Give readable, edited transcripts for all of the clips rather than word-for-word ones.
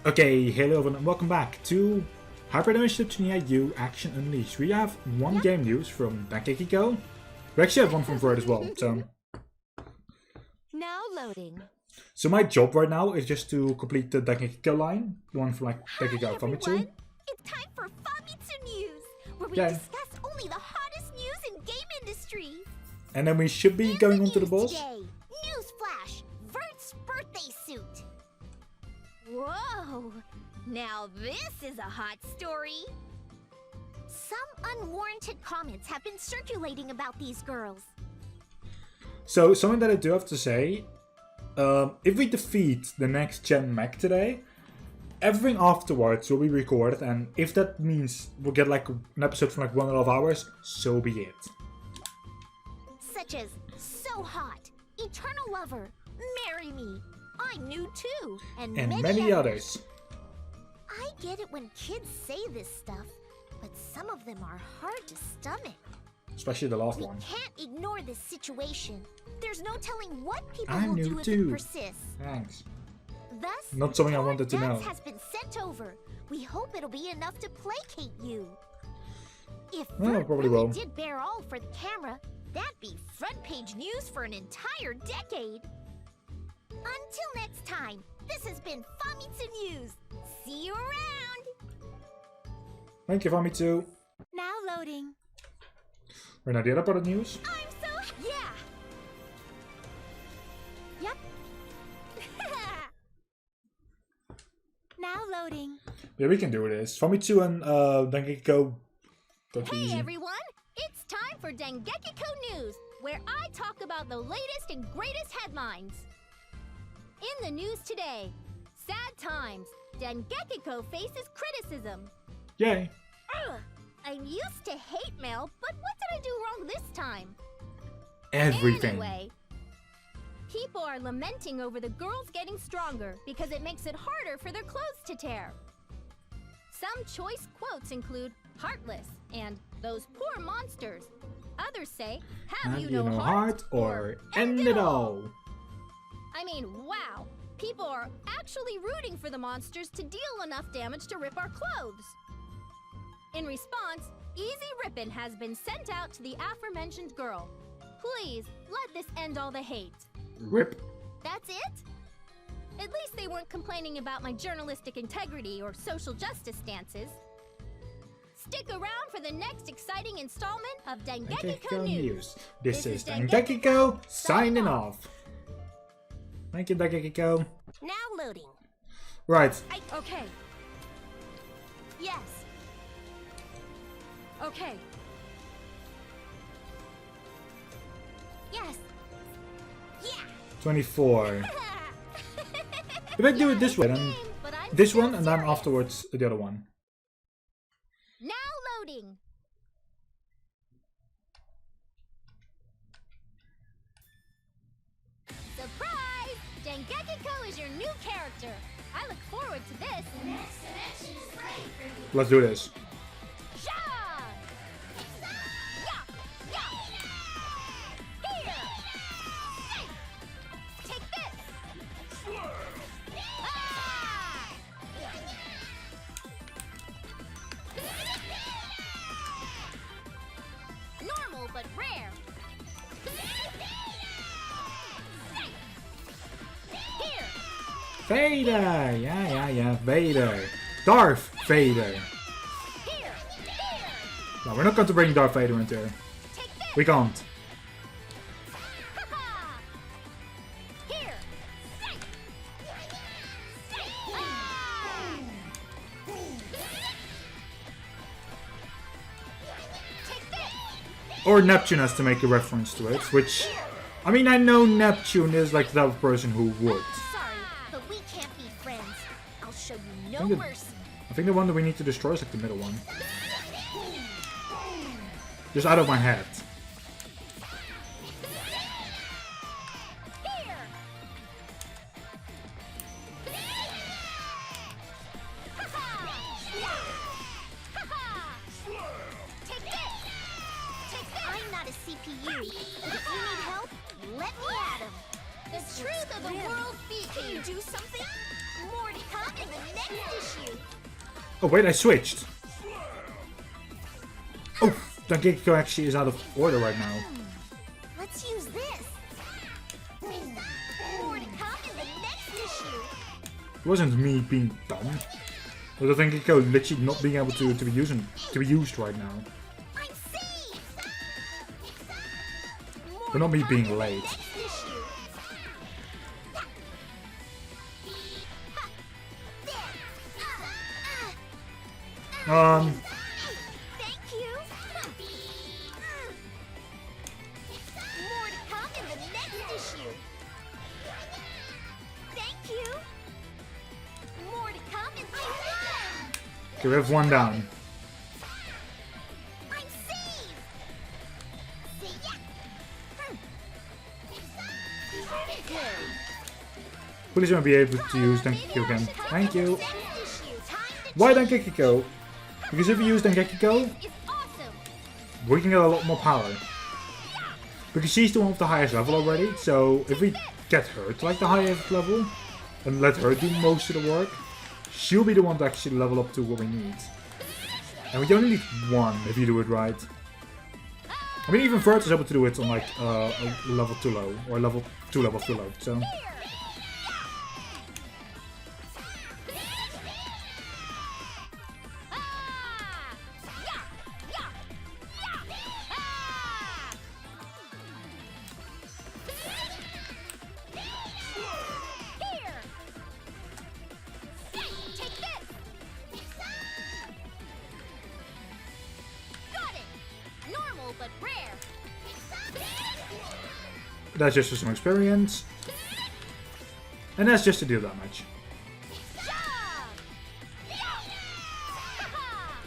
Okay, hello everyone and welcome back to Hyperdimension Neptunia U Action Unleashed. We have one game news from Dengeki. We actually have one from Vert as well, so... Now loading. So my job right now is just to complete the Dengeki line, the one from like Dengeki Famitsu. It's time for Famitsu News, where we Yeah. discuss only the hottest news in game industry. And then we should be going on to the boss. Today, newsflash, Vert's birthday suit. Whoa, now this is a hot story. Some unwarranted comments have been circulating about these girls. So something that I do have to say, if we defeat the next gen mech today, everything afterwards will be recorded, and if that means we'll get like an episode from like 1.5 hours, so be it. Such as So Hot, Eternal Lover, Marry Me, I Knew Too, and many others. I get it when kids say this stuff, but some of them are hard to stomach. Especially the last We one. can't ignore this situation. There's no telling what people I will knew do if too. it persists. Thanks. Thus, Not something I Torn wanted to know. Nuts has been sent over. We hope it'll be enough to placate you. If Well, Vert probably really will. did bear all for the camera, that'd be front page news for an entire decade. Until next time, this has been Famitsu News. See you around. Thank you, Famitsu. Now loading. Right now, the other part of the news. I'm so... Yeah. Yep. Now loading. Yeah, we can do this. Famitsu and Dengeki go Hey easy. everyone, it's time for Dengeki News, where I talk about the latest and greatest headlines. In the news today, sad times, Dengeki faces criticism. Yay. Ugh, I'm used to hate mail, but what did I do wrong this time? Everything. Anyway, people are lamenting over the girls getting stronger because it makes it harder for their clothes to tear. Some choice quotes include heartless and those poor monsters. Others say, have you no heart or end it all. I mean, wow! People are actually rooting for the monsters to deal enough damage to rip our clothes. In response, Easy Rippin' has been sent out to the aforementioned girl. Please, let this end all the hate. Rip. That's it? At least they weren't complaining about my journalistic integrity or social justice stances. Stick around for the next exciting installment of Dengeki News. This is Dengeki signing off. Thank you, Dengeki. Now loading. Right. Okay, Yes. okay. Yes. Yeah. 24. If I do it this way, then But I'm this still one, and then serious. afterwards the other one. Now loading. Surprise! Dengeki is your new character. I look forward to this. Next dimension is ready for you. Let's do this. Yeah! Yeah! Here! Take this! Ah! Normal but rare. Here! Vader! Yeah. Vader. Darth Vader. Here! No, we're not going to bring Darth Vader into here. Take this! We can't. Ha-ha! Here! Ah! Take this! Or Neptune has to make a reference to it, which... I mean, I know Neptune is like the type of person who would. Sorry, but we can't be friends. I'll show you no think it- mercy. I think the one that we need to destroy is like the middle one. Just out of my head. Here! Ha-ha! Ha-ha! Take this! Take this! I'm not a CPU. If you need help, let me at him. The truth of the world beat Can you you. do something? More to come in the next issue. Oh wait, I switched. Oh, that Gekiko actually is out of order right now. Let's use this. More to come in the next issue. It wasn't me being dumb. It was the Gekiko literally not being able to be used right now. I'm safe. But not me being late. Thank you. More to come in the next issue. Thank you. More to come in the Okay, we have one down. I'm safe. See ya. Please gonna be able to use Gekiko again. Thank you. Why Gekiko? Because if we use Gekiko, It's awesome. we can get a lot more power. Because she's the one with the highest level already, so if we get her to like the highest level and let her do most of the work, she'll be the one to actually level up to what we need. And we only need one if you do it right. I mean, even Vert is able to do it on like a level too low, or level 2 levels too low, so... That's just for some experience. And that's just to do damage.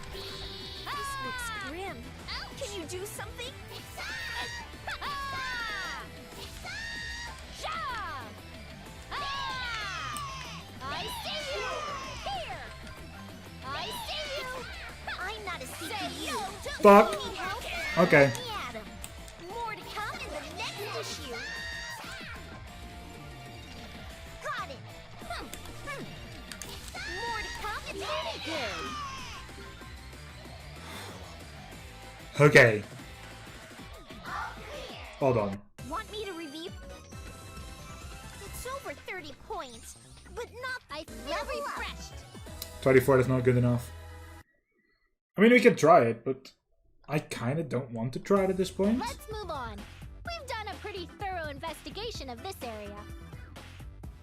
This looks grim. Can you do something? I see you! Here! I see you! I'm not a CPU. Fuck. Need help? Okay. Let me at 'em. More to come in the next issue. Got it. More to come in the next issue. Okay. Hold on. Want me to review? It's over 30 points, but not. I feel refreshed. 24 is not good enough. I mean, we can try it, but I kinda don't want to try it at this point. Let's move on. We've done a pretty thorough investigation of this area.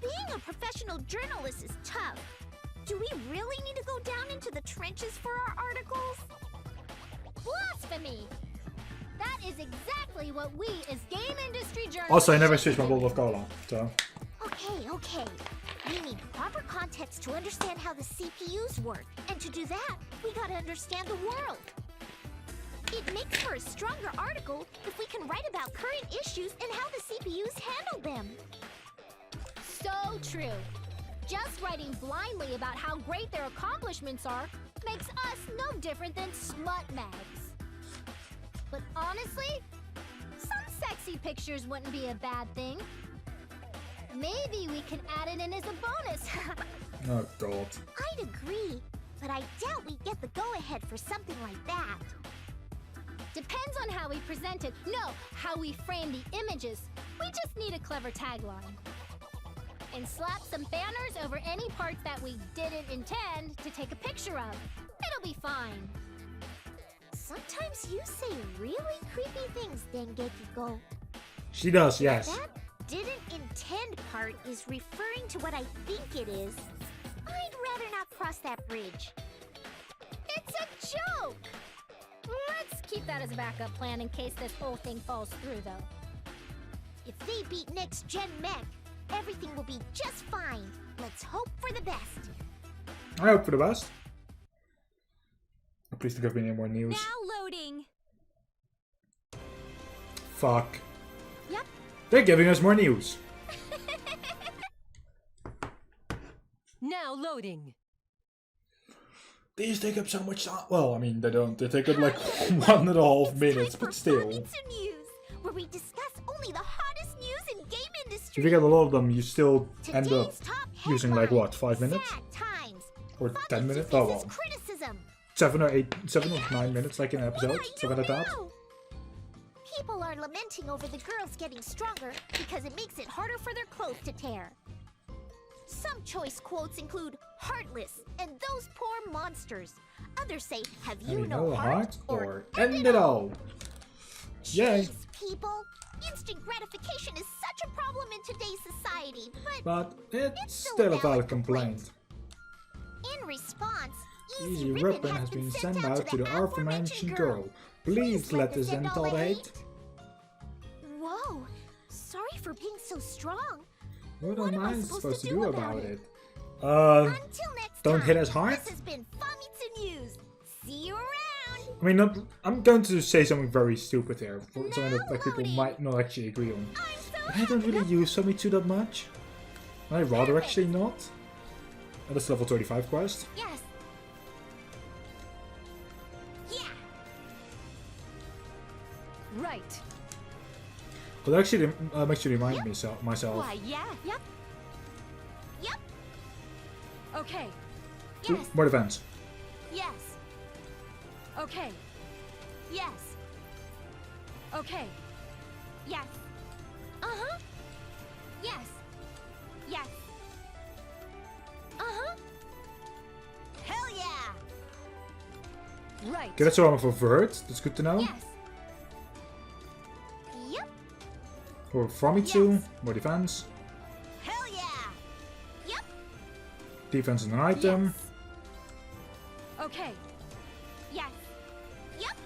Being a professional journalist is tough. Do we really need to go down into the trenches for our articles? Blasphemy! That is exactly what we as game industry journalists... Also, I never switched my bottle of cola, so... Okay. We need proper context to understand how the CPUs work. And to do that, we gotta understand the world. It makes for a stronger article if we can write about current issues and how the CPUs handle them. So true. Just writing blindly about how great their accomplishments are makes us no different than smut mags. But honestly, some sexy pictures wouldn't be a bad thing. Maybe we can add it in as a bonus. Oh god. I'd agree, but I doubt we'd get the go-ahead for something like that. Depends on how we present it. No, how we frame the images. We just need a clever tagline. And slap some banners over any parts that we didn't intend to take a picture of. It'll be fine. Sometimes you say really creepy things, Dengekiko. She does, yes. That didn't intend part is referring to what I think it is. I'd rather not cross that bridge. It's a joke! Let's keep that as a backup plan in case this whole thing falls through, though. If they beat next gen mech, everything will be just fine. Let's hope for the best. I hope for the best. Please don't give me any more news. Now loading! Fuck. Yep. They're giving us more news. Now loading. These take up so much time. Well, I mean, they don't. They take up like 1.5 minutes, but still. Famitsu News, where we discuss only the hottest news in game If industry. you get a lot of them, you still end up Today's top using like headline, what, 5 minutes? Sad times. Or Funny 10 minutes? to Oh faces well. criticism. 7 or 9 minutes like in an episode. What are Something like that. you? People are lamenting over the girls getting stronger because it makes it harder for their clothes to tear. Some choice quotes include heartless and those poor monsters. Others say, have you And no heart? or end it all. Yay. Jeez, people. Instant gratification is such a problem in today's society, But it's It's still a a valid valid complaint. in response, Easy Ribbon has been sent out to the aforementioned girl. Please let us end all the hate. Whoa, sorry for being so strong. What What am am I I supposed supposed to to do do about about it? it? Until next don't time, hit as hard? This has been Famitsu News. See you around. I mean, I'm going to say something very stupid here, for something that like, people loading. might not actually agree on. I'm so But I don't really use Famitsu that much. I'd rather actually not. And that's level 35 quest. Yes. Yeah. Right. But actually, makes you remind myself. Why, yeah. Yep. Yep. Okay. Ooh, Yes. more defense. Yes. Okay. Yes. Okay. Yes. Uh-huh. Yes. Yes. Uh-huh. Hell yeah. Right. Okay, that's armor for Vert. That's good to know. Yes. Yep. For Famitsu, Yes. more defense. Hell yeah. Yep. Defense and an item. Yes. Okay. Yes. Yep.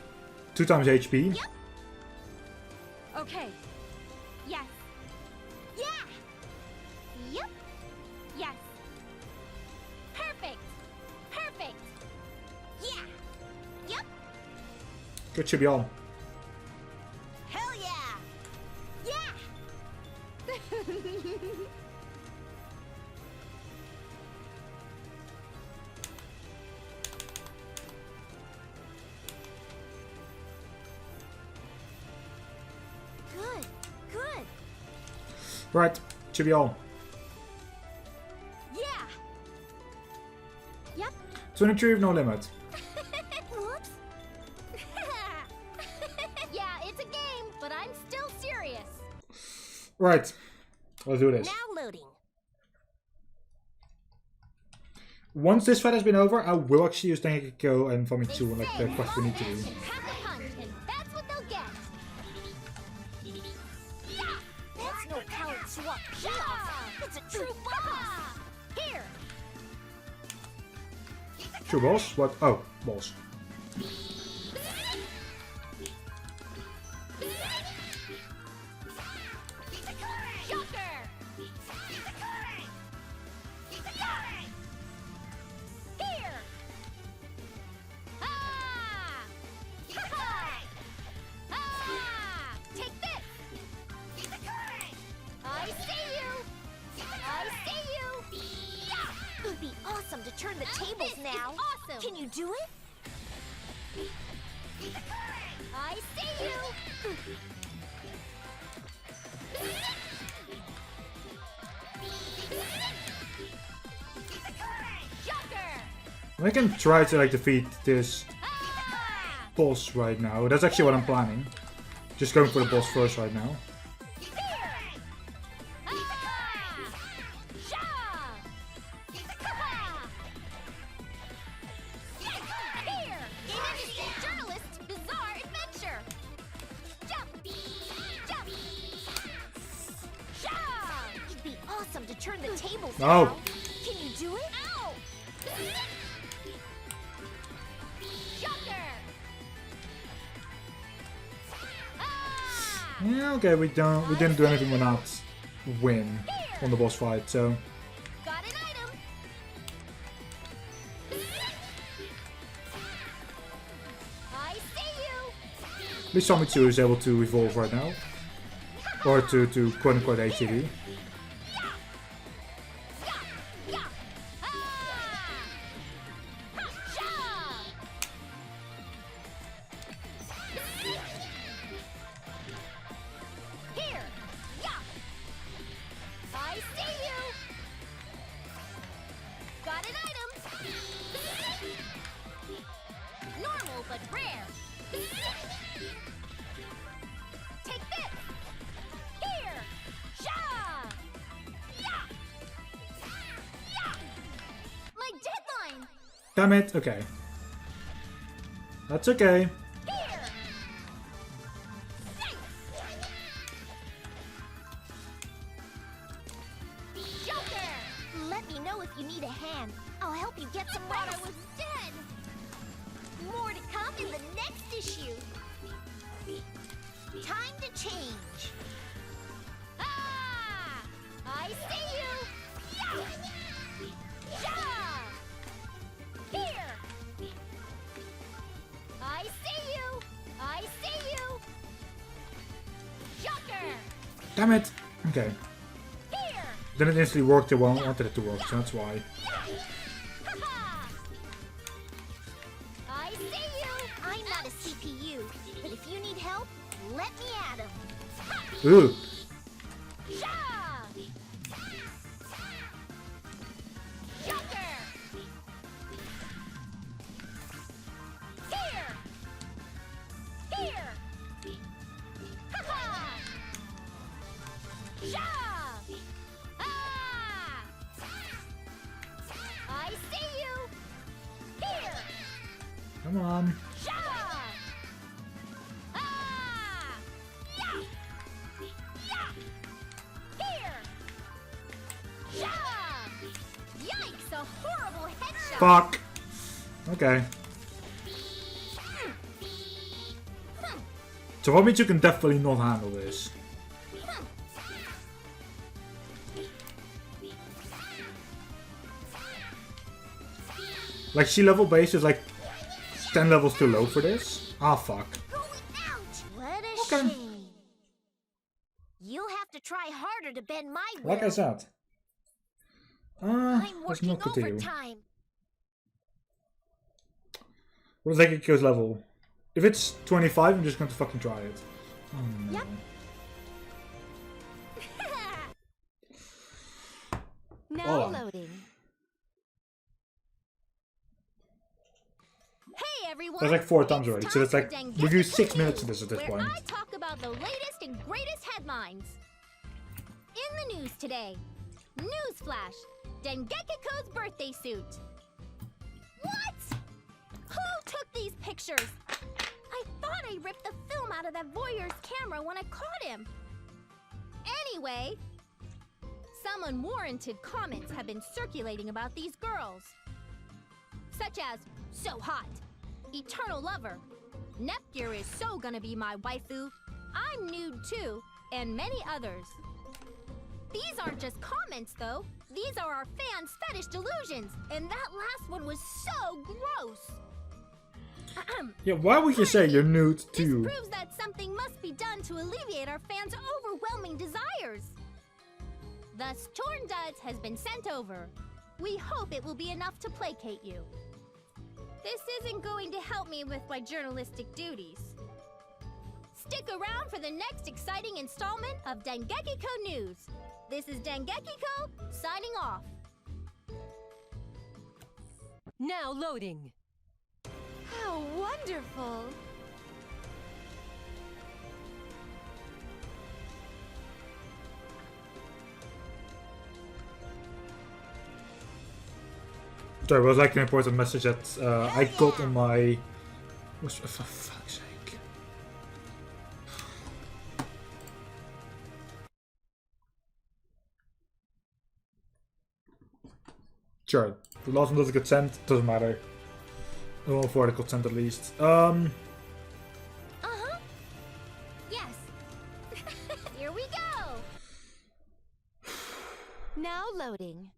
2 times HP. Yep. Okay. Yes. Yeah. Yep. Yes. Perfect. Perfect. Yeah. Yep. Good should be all. Hell yeah. Yeah. Good. Good. Right, should be all. Yeah. Yep. 23 with no limit. Whoops. Yeah, it's a game, but I'm still serious. Right, let's do this. Now loading. Once this fight has been over, I will actually use Tengekiko and Famitsu and like the quest we need to do. That's what they'll get. That's no coward swap. It's a true boss. Here. True boss? What? Oh, boss. It'd be awesome to turn the tables now. Awesome. Can you do it? I see you. I can try to like defeat this boss right now. That's actually what I'm planning. Just going for the boss first right now. It'd be awesome to turn the tables No. now. Can you do it? Ow! Yeah, okay, we didn't do anything with that win on the boss fight, so Got an item. I see you. at least Famitsu is able to evolve right now. Or to quote unquote HTV. but rare. Take this. Here. Sha. Yeah. Yeah. My deadline. Damn it. Okay. That's okay. Here. Joker. Let me know if you need a hand. I'll help you get some Thought I rest. was dead. More to come in the next issue. Time to change. Ah! I see you. Yeah. Yeah. Here. I see you. I see you. Joker. Damn it. Okay. Here. Then it instantly worked the way I wanted it to work, so that's why. Ha-ha. I see you. I'm not a CPU, but if you need help, let me at him. Ooh. Ja. Joker. Here. Here. Ha-ha. Ja. Ah. I see you. Here. Come on. Ja. Ah. Yeah. Yeah. Here. Ja. Yikes! A horrible headshot. Fuck. Okay. So what means you can definitely not handle this? Like sea level base is like 10 levels too low for this? Ah fuck. Going out. What a Okay. shame. You'll have to try harder to bend my will. Like I said. I'm Let's working not continue. overtime. What is Gekiko's level? If it's 25, I'm just going to fucking try it. Oh no. Yep. Now Hold on. loading. Hey everyone! That's like 4 It's times already, so time that's like for we've used 6 Dengeki minutes News, of this at this where point. I talk about the latest and greatest headlines. In the news today, newsflash: Dengekiko's birthday suit. What? Who took these pictures? I thought I ripped the film out of that voyeur's camera when I caught him. Anyway, some unwarranted comments have been circulating about these girls, such as "so hot," "eternal lover," "Neptunia is so gonna be my waifu," "I'm nude too," and many others. These aren't just comments, though. These are our fans' fetish delusions, and that last one was so gross. Yeah, why would you say you're nude This too? proves that something must be done to alleviate our fans' overwhelming desires. Thus, Torn Duds has been sent over. We hope it will be enough to placate you. This isn't going to help me with my journalistic duties. Stick around for the next exciting installment of Dengekiko News. This is Dengekiko, signing off. Now loading. How wonderful! Sorry, it was like an important message that I got on my... For fuck's sake. Sure, the last one doesn't get sent, doesn't matter. Well, for it got sent at least. Uh-huh. Yes. Here we go. Now loading.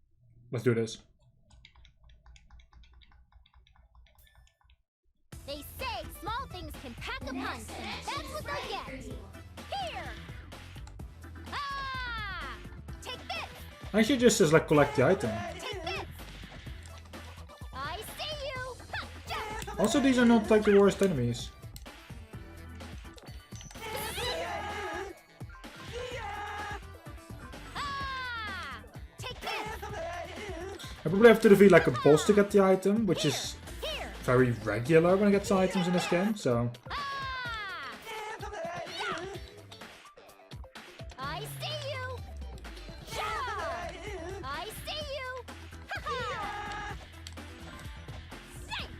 Let's do this. They say small things can pack a punch, and that's what they get. Here. Ah! Take this. Actually, just says like collect the item. Take this. I see you. Ha, ja. Also, these are not like the worst enemies. Ah! Take this. I probably have to defeat like a boss to get the item, which is Here. very regular when it gets to items in this game, so... I see you! Yeah! I see you! Ha-ha! Snake!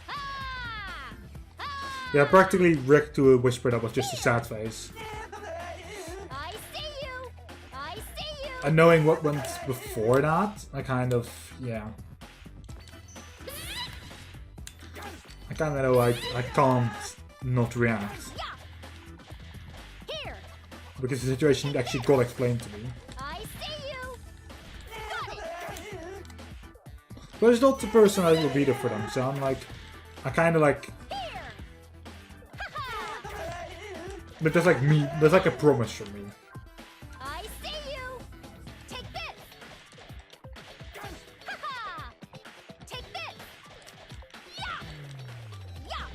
Ah! Ah! Yeah, practically Rick to a Whisper that was just a sad face. I see you! I see you! And knowing what went before that, I kind of, yeah. I kind of know I can't not react. Here! Because the situation actually got explained to me. I see you! Got it! But it's not the person I will be there for them, so I'm like, I kind of like, Here! Ha-ha! but there's like me, there's like a promise from me. I see you! Take this! Ha-ha! Take this! Yeah! Yeah!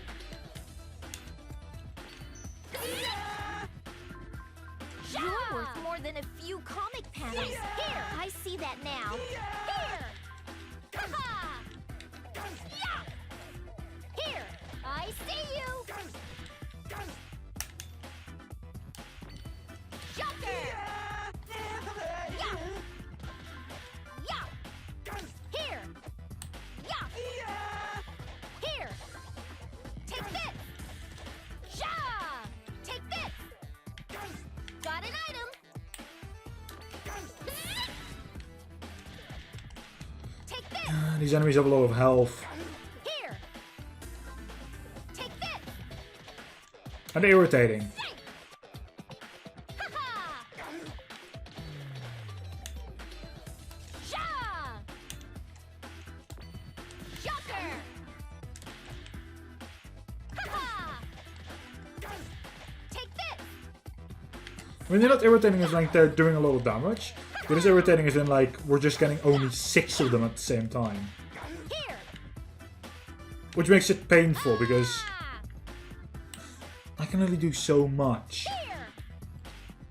You're worth more than a few comic panels. Here, I see that now. Here! Ha-ha! Yeah! Here! I see you! Shocker! Yeah! Yeah! Here! Yeah! Here! Take this! Sha! Take this! Got an item! Take this! These enemies have a lot of health. Here! Take this! And irritating. Ha-ha! Sha! Shocker! Ha-ha! Take this! When they're not irritating as like they're doing a lot of damage. It is irritating as in like we're just getting only 6 of them at the same time. Here! Which makes it painful because Ah! I can only do so much. Here!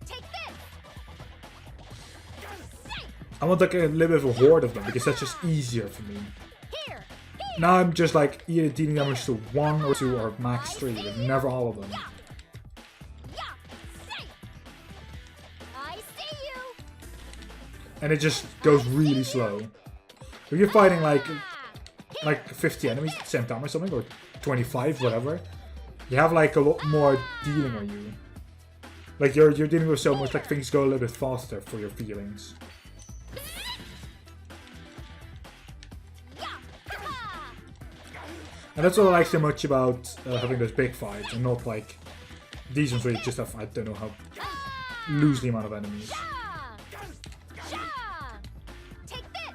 Take this! Snake! I want like a little bit of a horde of them because that's just easier for me. Here! Now I'm just like either dealing damage to 1 or 2 or max 3, but never all of them. Yeah! Snake! I see you! And it just goes really slow. If you're fighting like Ah! 50 enemies at the same time or something, or 25, whatever, you have like a lot more dealing on you. Like you're dealing with so much, like things go a little bit faster for your feelings. Yeah! Ha-ha! And that's what I like so much about having those big fights, and not like these ones where you just have, I don't know how, Ah! lose the amount of enemies. Sha! Sha! Take this!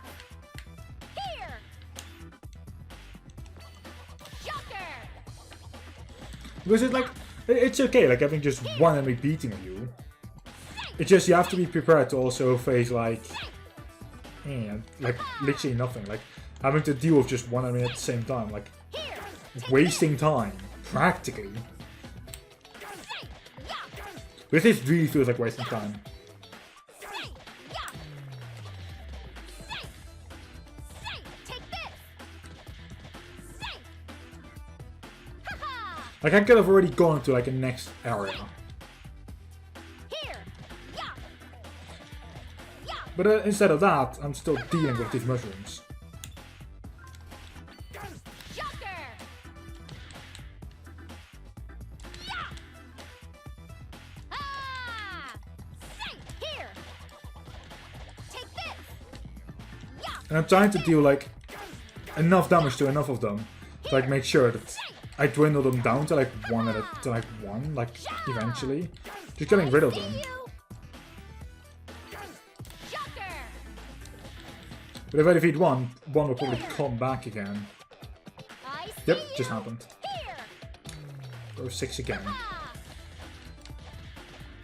Here! Shocker! Because it's like, it's okay, like having just one enemy beating on you. It's just you have to be prepared to also face like, like literally nothing. Like having to deal with just one enemy at the same time, like Here! wasting time, practically. Snake! Yeah! But this really feels like wasting time. Snake! Yeah! Snake! Snake! Take this! Snake! Ha-ha! Like I could have already gone to like a next area. Here! Yeah! Yeah! But instead of that, I'm still dealing with these mushrooms. Shocker! Yeah! Ah! Snake! Here! Take this! Yeah! And I'm trying to deal like enough damage to enough of them to like make sure that I dwindle them down to like one, like eventually. Just getting rid of them. See you! Shocker! But if I defeat one will probably come back again. I see Yep, you! just happened. Here! Or 6 again. Ha!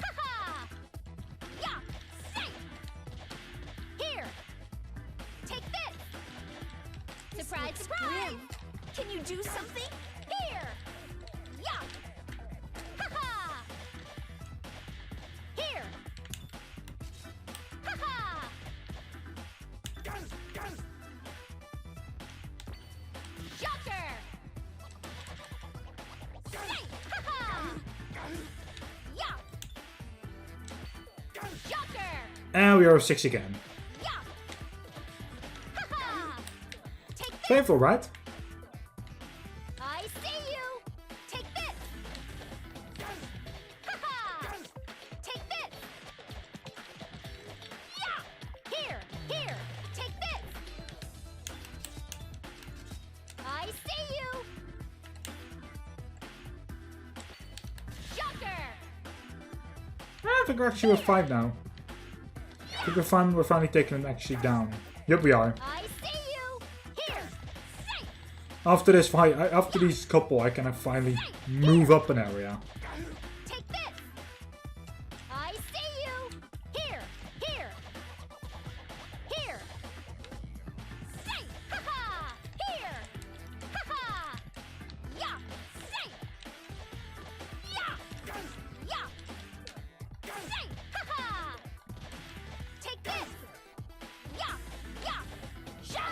Ha-ha! Yeah! Snake! Here! Take this! Surprise, surprise! Can you do something? Here! Yeah! Ha-ha! Here! Ha-ha! Shocker! And we are 6 again. Yeah. Ha-ha. Take this. Painful, right? I see you. Take this. Ha-ha. Take this. Yeah. Here. Take this. I see you. Shocker. I think we're actually with 5 now. I think we're finally taking them actually down. Yep, we are. I see you. Here. Safe. After this fight, after these couple, I can finally move up an area. Take this. I see you. Here. Here. Safe. Ha-ha. Here. Ha-ha. Yeah. Safe. Yeah. Yeah. Safe. Ha-ha. Take this. Yeah. Sha.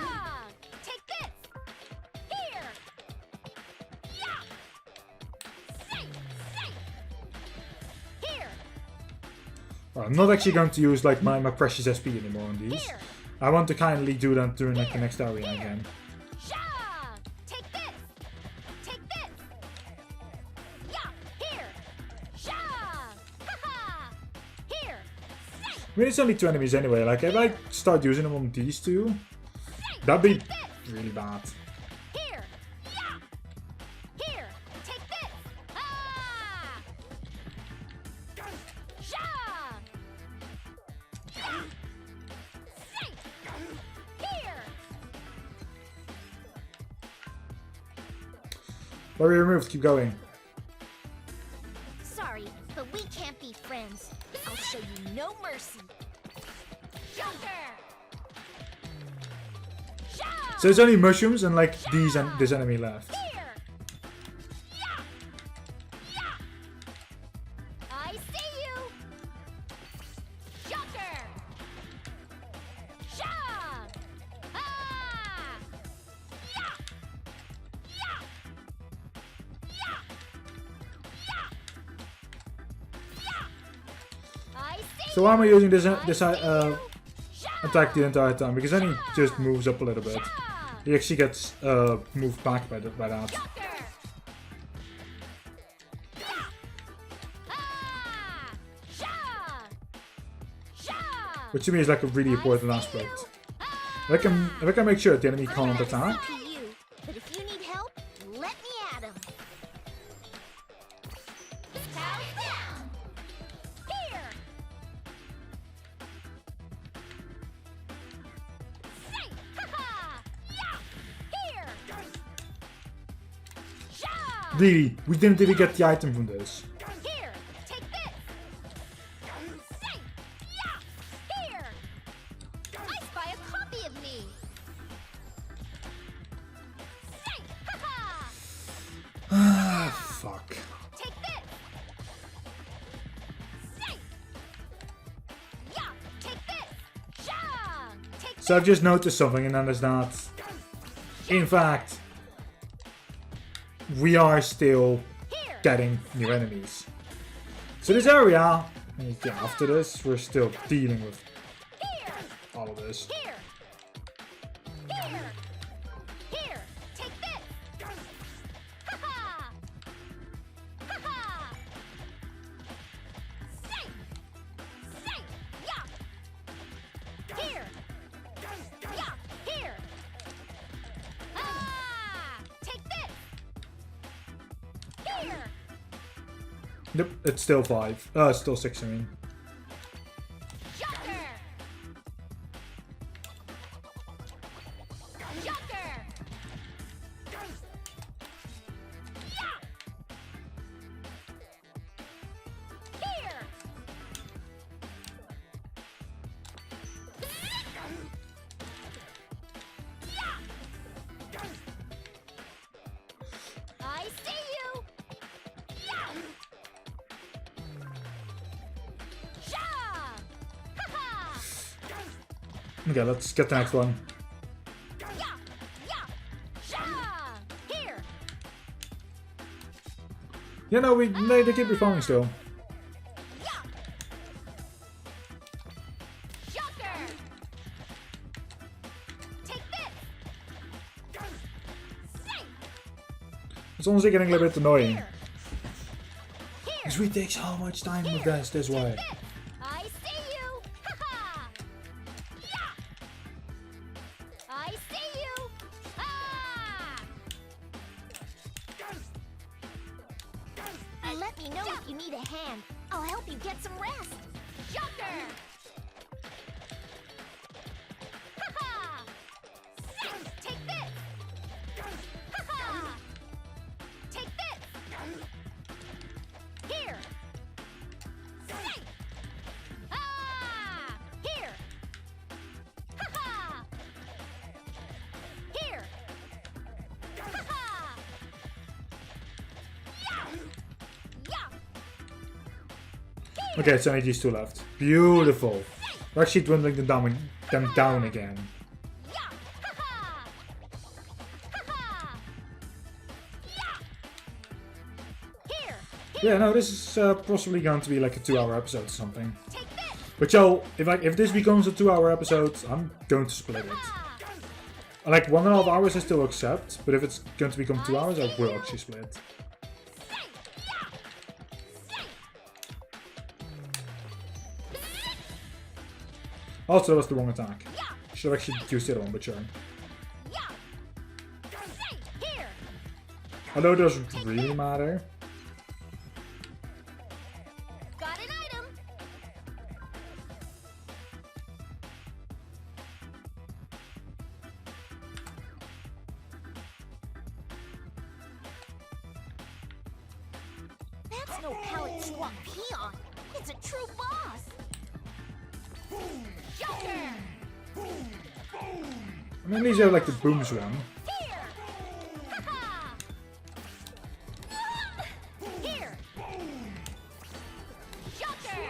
Take this. Here. Yeah. Safe. Here. Well, I'm not actually going to use like my precious SP anymore on these. Here. I want to kindly do that during like the next area Here. again. Sha. Take this. Take this. Yeah. Here. Sha. Ha-ha. Here. Safe. I mean, it's only 2 enemies anyway. Like, if I start using them on these 2, that'd be really bad. Here. Yeah. Here. Take this. Ah. Sha. Yeah. Safe. Here. Barrier removed, keep going. Sorry, but we can't be friends. I'll show you no mercy. Joker. Sha. So it's only mushrooms and like these and this enemy left. Here. Yeah. Yeah. I see you. Joker. Sha. Ah. Yeah. Yeah. Yeah. Yeah. Yeah. I see So why am I using this Sha. attack the entire time? Because then he just moves up a little bit. Sha. He actually gets moved back by that. Joker. Yeah. Ah. Sha. Sha. Which to me is like a really important aspect. If I can make sure that the enemy can't attack. CPU, but if you need help, let me at him. Pound down. Here. Safe. Ha-ha. Yeah. Here. Sha. Really, we didn't even get the item from this. Here. Take this. Safe. Yeah. Here. I spy a copy of me. Safe. Ha-ha. Ah, fuck. Take this. Safe. Yeah. Take this. Sha. Take So I've just noticed something, and then there's that. In fact, we are still here. getting new enemies. So this area, yeah, after this, we're still dealing with Here. all of this. Here. Here. Here. Take this. Ha-ha. Ha-ha. Safe. Safe. Yeah. Here. Yeah. Here. Ah. Take this. Here. Nope, it's still 5. Still 6, I mean. Joker. Joker. Yeah. Here. Yeah. I see you. Yeah. Sha. Ha-ha. Okay, let's get the next one. Yeah. Yeah. Sha. Here. Yeah, no, they keep respawning still. Yeah. It's honestly getting a little bit annoying. Here. Because we take so much time with this way. I see you! Ha-ha! Yeah! I see you! Ah! Let me know if you need a hand. I'll help you get some rest. Joker! Ha-ha! Take this! Ha-ha! Take this! Here! Say! Ah! Here! Ha-ha! Here! Ha-ha! Yeah! Yeah! Okay, it's only these two left. Beautiful. We're actually dwindling them down again. Yeah! Ha-ha! Ha-ha! Yeah! Here! Yeah, no, this is possibly going to be like a 2-hour episode or something. Take this! But yo, if this becomes a 2-hour episode, I'm going to split it. Ah! Like 1.5 hours I still accept, but if it's going to become 2 hours, I will actually split. Say! Yeah! Say! Also, that was the wrong attack. Yeah! Should have actually used the other one, but sure. Yeah! Say! Here! Although it doesn't really matter. Got an item! That's no pallet swap peon. It's a true boss. Joker! I mean, these are like the booms one. Here! Ha-ha! Here! Joker!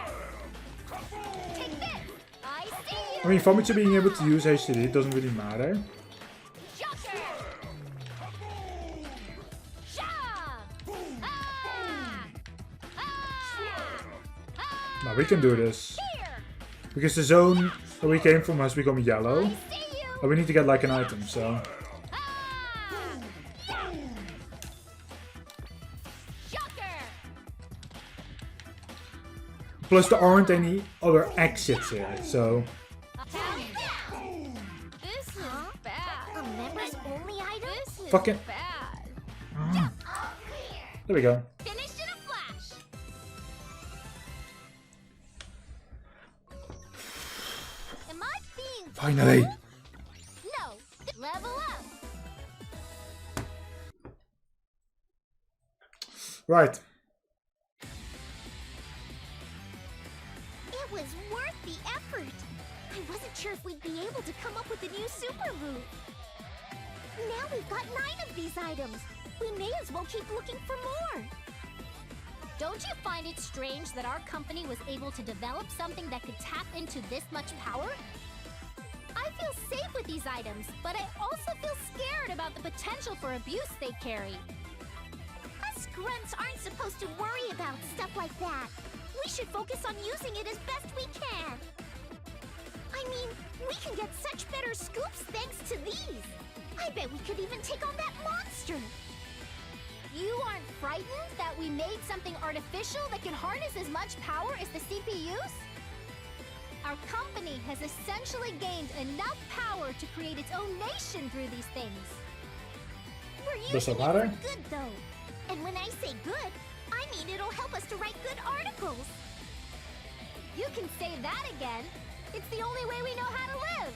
Take this! I see you! I mean, for me to being able to use HCD, it doesn't really matter. Joker! Sha! Ah! Ah! Ah! Now we can do this. Here! Because the zone that we came from has become yellow. I see you! And we need to get like an item, so... Ah! Joker! Plus there aren't any other exits here, so... This is bad. A members only item? This is Fucking- bad. There we go. Finished in a flash. Am I being Finally! No. Level up. Right. It was worth the effort. I wasn't sure if we'd be able to come up with a new super move. Now we've got 9 of these items. We may as well keep looking for more. Don't you find it strange that our company was able to develop something that could tap into this much power? I feel safe with these items, but I also feel scared about the potential for abuse they carry. Us grunts aren't supposed to worry about stuff like that. We should focus on using it as best we can. I mean, we can get such better scoops thanks to these. I bet we could even take on that monster. You aren't frightened that we made something artificial that can harness as much power as the CPUs? Our company has essentially gained enough power to create its own nation through these things. We're Does using that matter? it for good, though. And when I say good, I mean it'll help us to write good articles. You can say that again. It's the only way we know how to live.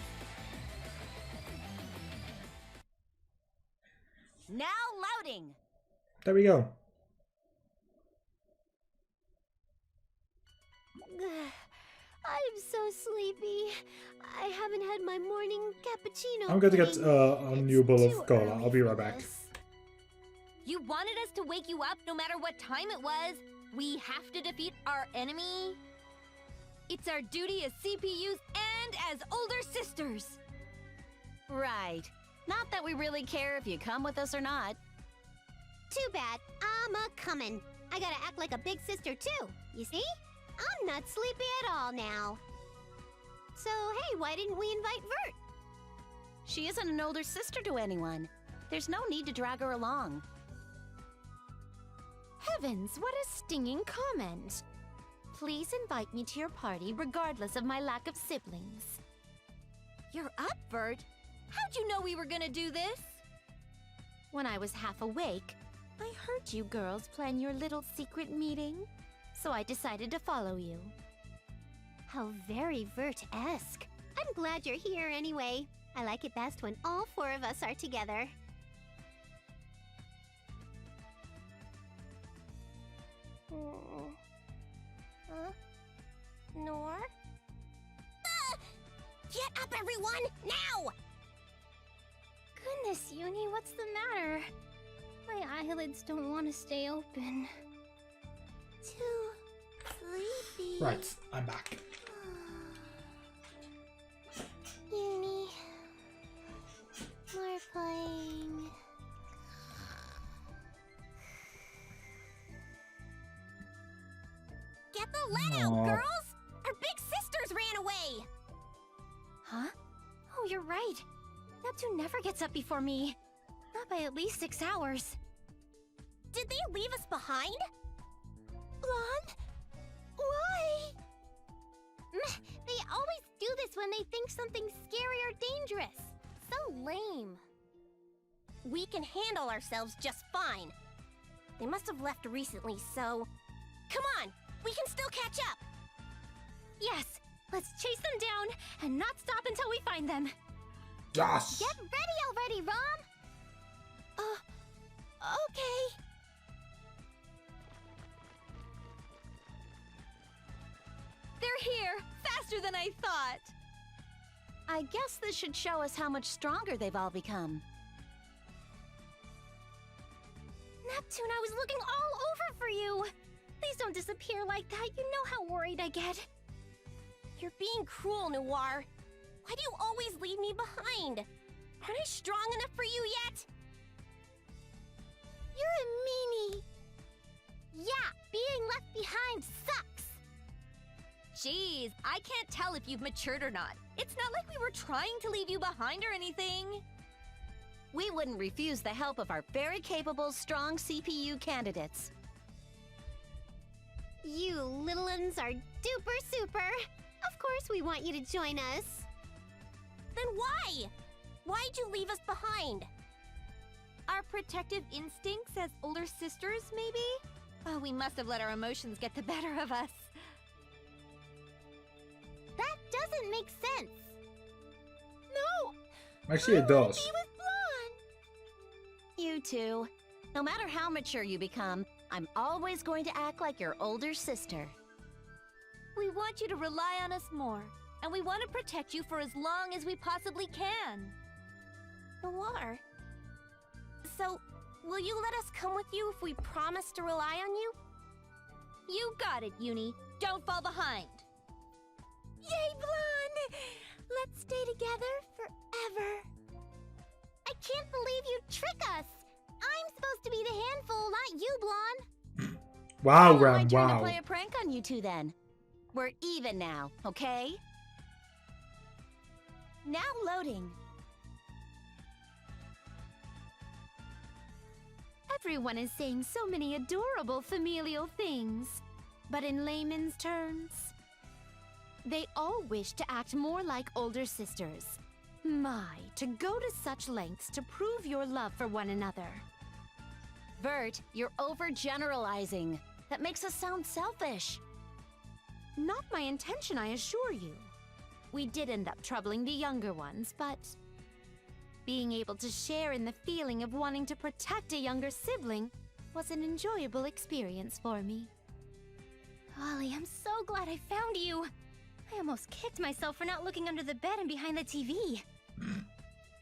Now loading. There we go. I'm so sleepy. I haven't had my morning cappuccino. I'm going to get pudding. a new It's bowl too of cola. early I'll be for right back. this. You wanted us to wake you up no matter what time it was. We have to defeat our enemy. It's our duty as CPUs and as older sisters. Right. Not that we really care if you come with us or not. Too bad. I'm a-comin'. I gotta act like a big sister, too. You see? I'm not sleepy at all now. So, hey, why didn't we invite Vert? She isn't an older sister to anyone. There's no need to drag her along. Heavens, what a stinging comment! Please invite me to your party regardless of my lack of siblings. You're up, Vert. How'd you know we were gonna do this? When I was half awake, I heard you girls plan your little secret meeting, so I decided to follow you. How very Vert-esque. I'm glad you're here anyway. I like it best when all four of us are together. Nor? Get up, everyone! Now! Goodness, Uni, what's the matter? My eyelids don't want to stay open. Too sleepy. Right, I'm back. Uni. We're playing. Get the lead out, Aw. girls! Our big sisters ran away! Huh? Oh, you're right. Neptune never gets up before me. Not by at least 6 hours. Did they leave us behind? Blonde? Why? They always do this when they think something's scary or dangerous. So lame. We can handle ourselves just fine. They must have left recently, so... Come on! We can still catch up! Yes, let's chase them down and not stop until we find them. Yes! Get ready already, Rom! Okay. They're here, faster than I thought. I guess this should show us how much stronger they've all become. Neptune, I was looking all over for you. Please don't disappear like that. You know how worried I get. You're being cruel, Noir. Why do you always leave me behind? Aren't I strong enough for you yet? You're a meanie. Yeah, being left behind sucks. Jeez, I can't tell if you've matured or not. It's not like we were trying to leave you behind or anything. We wouldn't refuse the help of our very capable, strong CPU candidates. You little uns are duper super. Of course we want you to join us. Then why? Why'd you leave us behind? Our protective instincts as older sisters, maybe? Oh, we must have let our emotions get the better of us. That doesn't make sense. No! Actually, it does. Be with Blonde! You two. No matter how mature you become, I'm always going to act like your older sister. We want you to rely on us more, and we want to protect you for as long as we possibly can. Noir. So, will you let us come with you if we promise to rely on you? You got it, Uni. Don't fall behind. Yay, Blonde! Let's stay together forever. I can't believe you trick us. I'm supposed to be the handful, not you, Blonde. Wow, My Ram, turn to wow. play a prank on you two then. We're even now, okay? Now loading. Everyone is saying so many adorable familial things. But in layman's terms, they all wish to act more like older sisters. My, to go to such lengths to prove your love for one another. Vert, you're overgeneralizing. That makes us sound selfish. Not my intention, I assure you. We did end up troubling the younger ones, but being able to share in the feeling of wanting to protect a younger sibling was an enjoyable experience for me. Ollie, I'm so glad I found you. I almost kicked myself for not looking under the bed and behind the TV.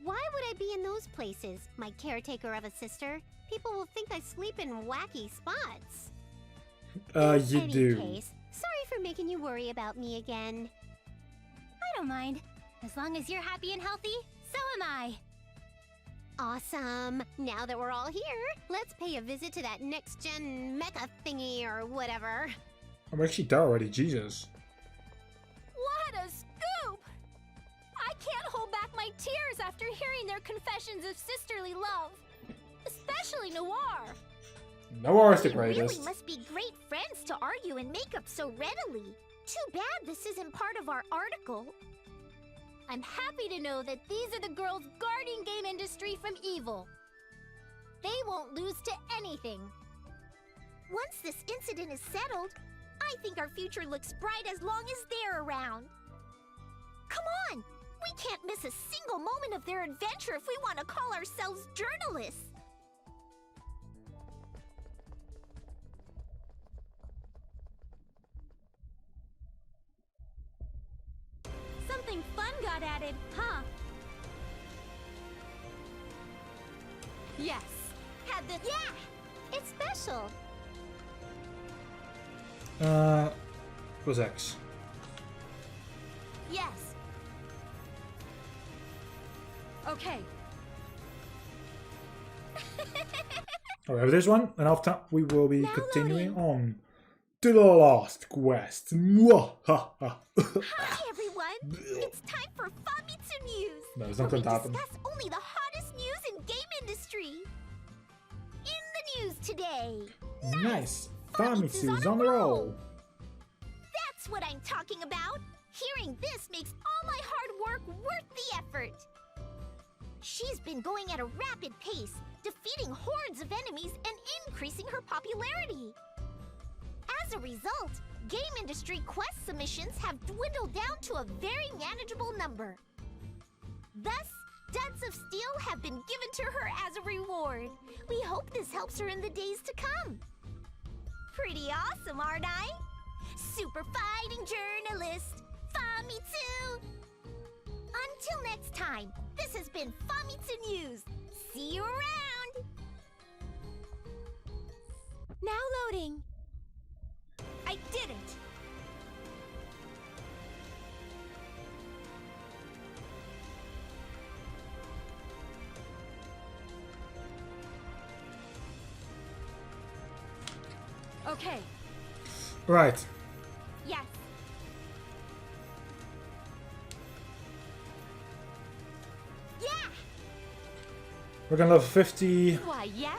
Why would I be in those places, my caretaker of a sister? People will think I sleep in wacky spots. You Any do. case, sorry for making you worry about me again. I don't mind. As long as you're happy and healthy, so am I. Awesome. Now that we're all here, let's pay a visit to that next-gen mecha thingy or whatever. I'm actually there already, Jesus. What a scoop! I can't hold back my tears after hearing their confessions of sisterly love. Especially Noir. No war is the We really greatest. must be great friends to argue and make up so readily. Too bad this isn't part of our article. I'm happy to know that these are the girls guarding game industry from evil. They won't lose to anything. Once this incident is settled, I think our future looks bright as long as they're around. Come on! We can't miss a single moment of their adventure if we want to call ourselves journalists. Something fun got added, huh? Yes. Had this. Yeah! It's special. Was X. Yes. Okay. Oh, we have this one, and after we will be Now continuing on to the last quest. Mwahaha. Hi, everyone! It's time for Famitsu News! No, it's not where going to we happen. discuss only the hottest news in game industry! In the news today! Nice. Famitsu's on the roll. That's what I'm talking about! Hearing this makes all my hard work worth the effort! She's been going at a rapid pace, defeating hordes of enemies and increasing her popularity. As a result, game industry quest submissions have dwindled down to a very manageable number. Thus, duds of steel have been given to her as a reward. We hope this helps her in the days to come. Pretty awesome, aren't I? Super fighting journalist, Famitsu! Until next time, this has been Famitsu News. See you around! Now loading. I did it! Okay. Right. Yes. Yeah! We're gonna level 50. Why, yes.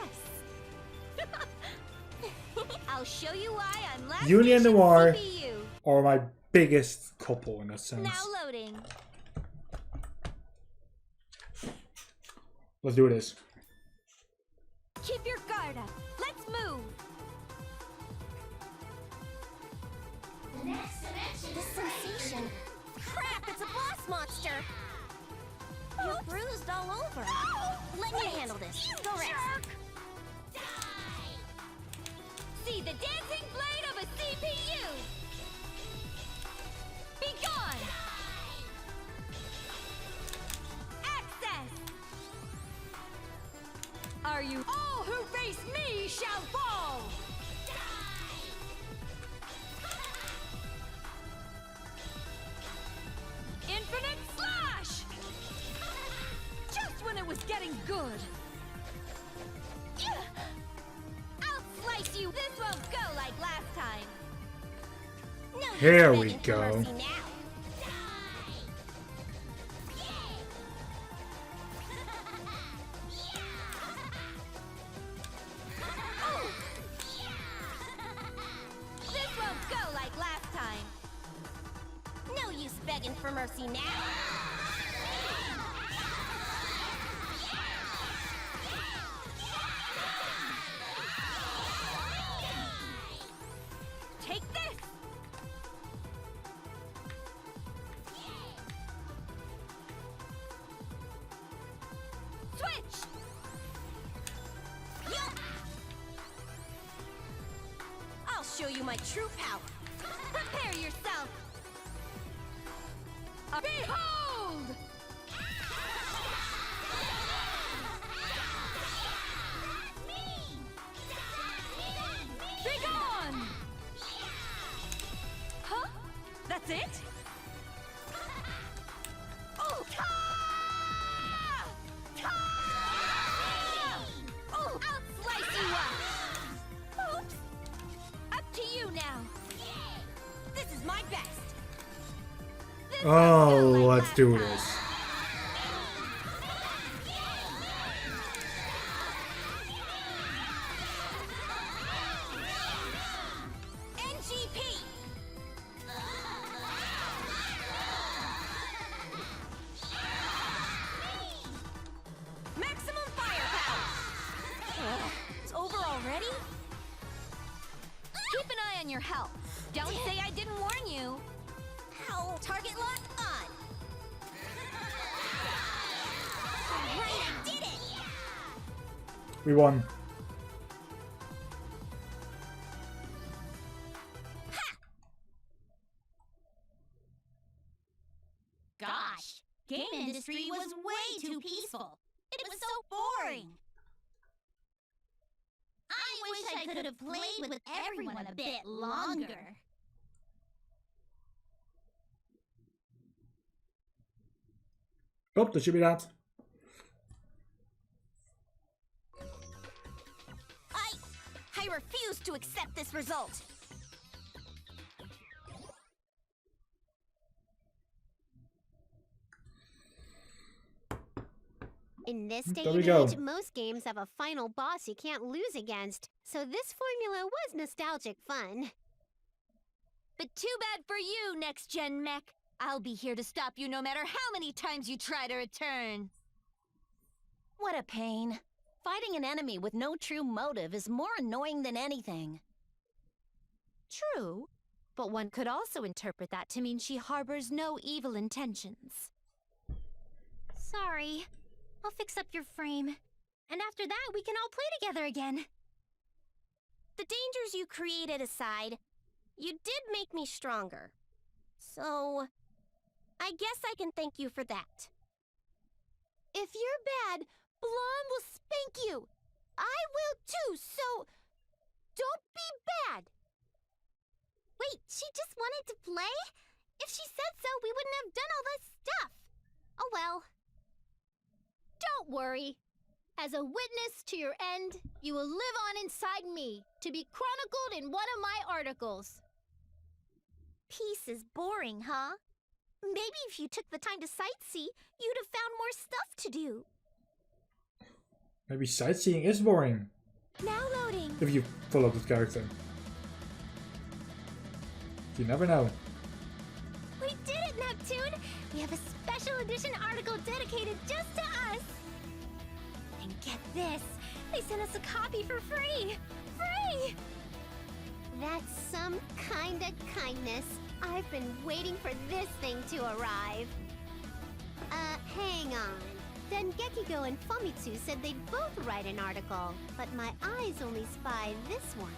I'll show you why I'm last Uni and station Noir CPU. are my biggest couple in that sense. Now loading. Let's do this. Keep your guard up. Let's move. This sensation. Crap, it's a boss monster! You're bruised all over. Let me handle this. Go rest. See the dancing blade of a CPU. Be gone. Access. Are you all who face me shall fall? Infinite slash! Just when it was getting good. I'll slice you. This won't go like last time. No use Here we begging for go. mercy now. This won't go like last time. No use begging for mercy now. Take this. Switch. I'll show you my true power. Prepare yourself. Behold! Be gone! Huh? That's it? Oh! Oh! I'll slice you up! Oops! Up to you now. This is my best. This Oh, won't go like let's last do time. this. over already? Keep an eye on your health. Don't say I didn't warn you. Ow. Target lock on. Alright, I did it! We won. Gosh, game industry was way too peaceful. It was so boring. I wish I could have played with everyone a bit longer. Oh, dat should be that. I refuse to accept this result. In this day There we and go. age, most games have a final boss you can't lose against, so this formula was nostalgic fun. But too bad for you, next-gen mech. I'll be here to stop you no matter how many times you try to return. What a pain. Fighting an enemy with no true motive is more annoying than anything. True, but one could also interpret that to mean she harbors no evil intentions. Sorry. I'll fix up your frame. And after that, we can all play together again. The dangers you created aside, you did make me stronger. So, I guess I can thank you for that. If you're bad, Blonde will spank you. I will too, so don't be bad. Wait, she just wanted to play? If she said so, we wouldn't have done all this stuff. Oh well. Don't worry. As a witness to your end, you will live on inside me, to be chronicled in one of my articles. Peace is boring, huh? Maybe if you took the time to sightsee, you'd have found more stuff to do. Maybe sightseeing is boring. Now loading. If you follow this character. You never know. We did it, Neptune! We have a special edition article dedicated just to us! And get this, they sent us a copy for free! Free! That's some kinda kindness. I've been waiting for this thing to arrive. Hang on. Dengekiko and Famitsu said they'd both write an article, but my eyes only spy this one.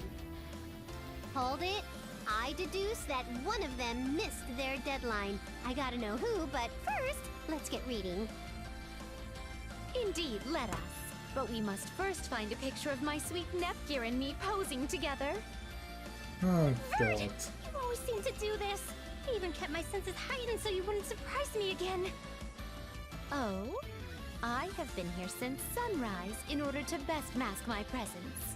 Hold it. I deduce that one of them missed their deadline. I gotta know who, but first, let's get reading. Indeed, let us. But we must first find a picture of my sweet Nepgear and me posing together. Oh Vert! god. You always seem to do this. I even kept my senses heightened so you wouldn't surprise me again. Oh? I have been here since sunrise in order to best mask my presence.